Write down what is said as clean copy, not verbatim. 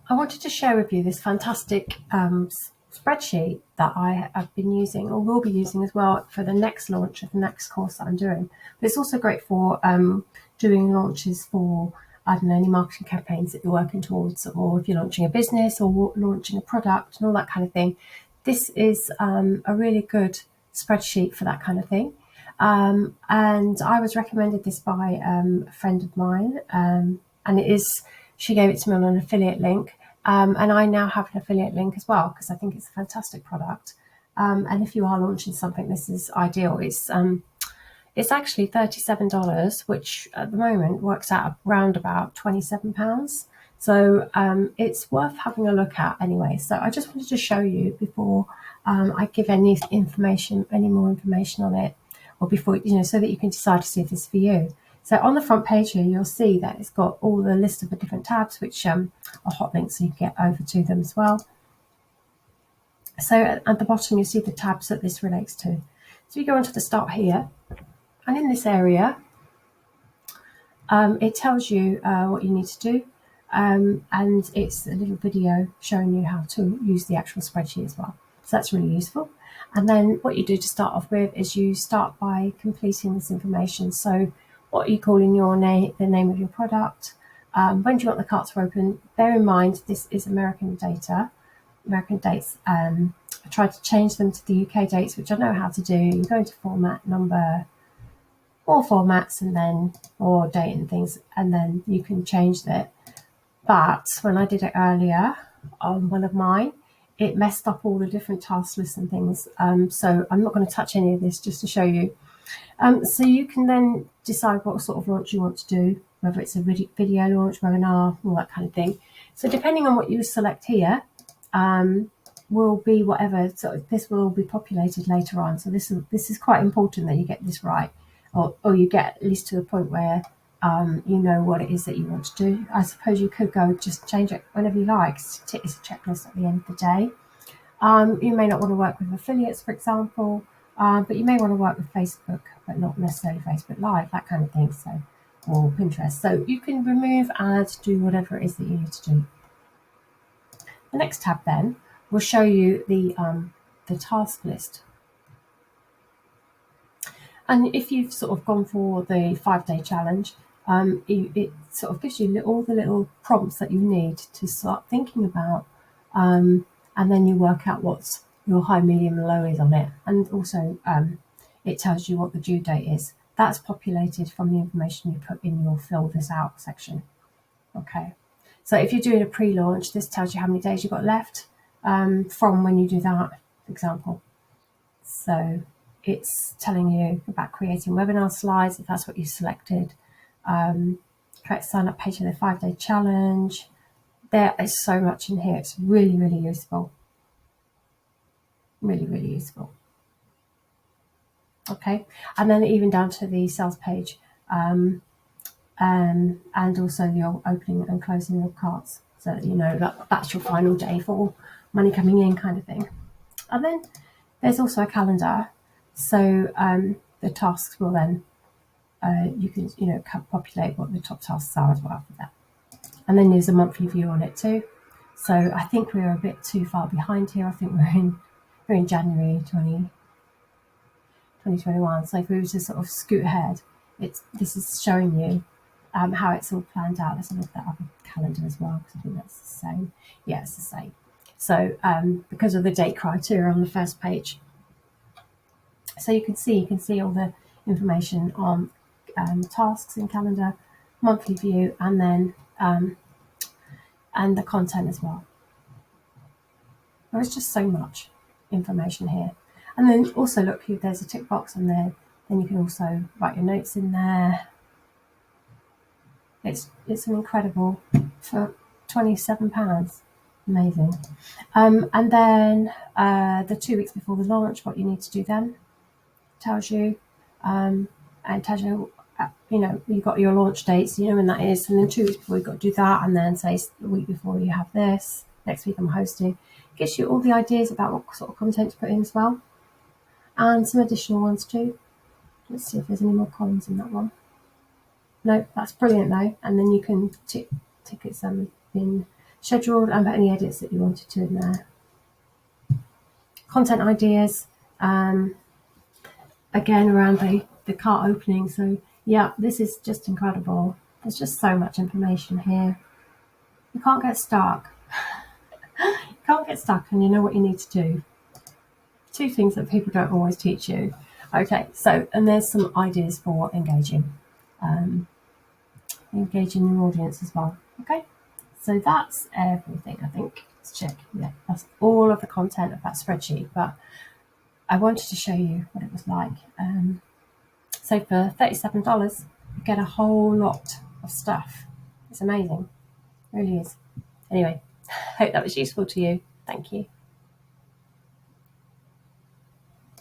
I wanted to share with you this fantastic spreadsheet that I have been using, or will be using as well, for the next launch of the next course that I'm doing. But it's also great for doing launches for, I don't know, any marketing campaigns that you're working towards, or if you're launching a business or launching a product and all that kind of thing. This is a really good spreadsheet for that kind of thing. And I was recommended this by a friend of mine, and she gave it to me on an affiliate link. And I now have an affiliate link as well because I think it's a fantastic product. And if you are launching something, this is ideal. It's actually $37, which at the moment works out around about £27. So it's worth having a look at anyway. So I just wanted to show you before I give any more information on it, or before, so that you can decide to see if it's for you. So on the front page here, you'll see that it's got all the list of the different tabs, which are hot links, so you can get over to them as well. So at the bottom, you see the tabs that this relates to. So you go onto the start here, and in this area, it tells you what you need to do, and it's a little video showing you how to use the actual spreadsheet as well. So that's really useful. And then what you do to start off with is you start by completing this information. So what are you calling the name of your product? When do you want the cart to open? Bear in mind, this is American dates. I tried to change them to the UK dates, which I know how to do. You go into format, number, more formats, and then more date and things, and then you can change that. But when I did it earlier on one of mine, it messed up all the different task lists and things. So I'm not going to touch any of this, just to show you. So you can then decide what sort of launch you want to do, whether it's a video launch, webinar, all that kind of thing. So depending on what you select here, will be whatever. So this will be populated later on. So this is quite important that you get this right, or you get at least to the point where you know what it is that you want to do. I suppose you could go just change it whenever you like. It's a checklist at the end of the day. You may not want to work with affiliates, for example, but you may want to work with Facebook, but not necessarily Facebook Live, that kind of thing, so, or Pinterest. So you can remove, add, do whatever it is that you need to do. The next tab then will show you the task list. And if you've sort of gone for the 5-day challenge, it sort of gives you all the little prompts that you need to start thinking about, and then you work out what's your high, medium, and low is on it. And also it tells you what the due date is. That's populated from the information you put in your fill this out section. Okay, so if you're doing a pre-launch, this tells you how many days you've got left from when you do that, for example. So it's telling you about creating webinar slides, if that's what you selected. Create a sign-up page for the 5-day challenge. There is so much in here. It's really, really useful. Really, really useful. Okay, and then even down to the sales page, and also your opening and closing of carts, so that you know that that's your final day for money coming in, kind of thing. And then there's also a calendar, so the tasks will then you can populate what the top tasks are as well for that. And then there's a monthly view on it too. So I think we're a bit too far behind here. I think we're in January 2021. So if we were to sort of scoot ahead, this is showing you how it's all planned out. Let's look at that other calendar as well, because I think that's the same. Yeah, it's the same. So because of the date criteria on the first page, so you can see all the information on tasks in calendar, monthly view, and then and the content as well. There's just so much information here. And then also look, there's a tick box on there. Then you can also write your notes in there. It's an incredible for £27. Amazing. And then the 2 weeks before the launch, what you need to do then tells you, and tells you, you've got your launch dates, you know when that is, and then 2 weeks before you've got to do that, and then say the week before you have this, next week I'm hosting. Gives you all the ideas about what sort of content to put in as well, and some additional ones too. Let's see if there's any more columns in that one. No, that's brilliant though. And then you can tick it's been scheduled and put any edits that you wanted to in there. Content ideas, again around the cart opening. So yeah, this is just incredible. There's just so much information here. You can't get stuck. You can't get stuck, and you know what you need to do. Two things that people don't always teach you. Okay, so, and there's some ideas for engaging your audience as well. Okay, so that's everything, I think. Let's check. Yeah, that's all of the content of that spreadsheet, but I wanted to show you what it was like. So for $37, you get a whole lot of stuff. It's amazing. It really is. Anyway, hope that was useful to you. Thank you.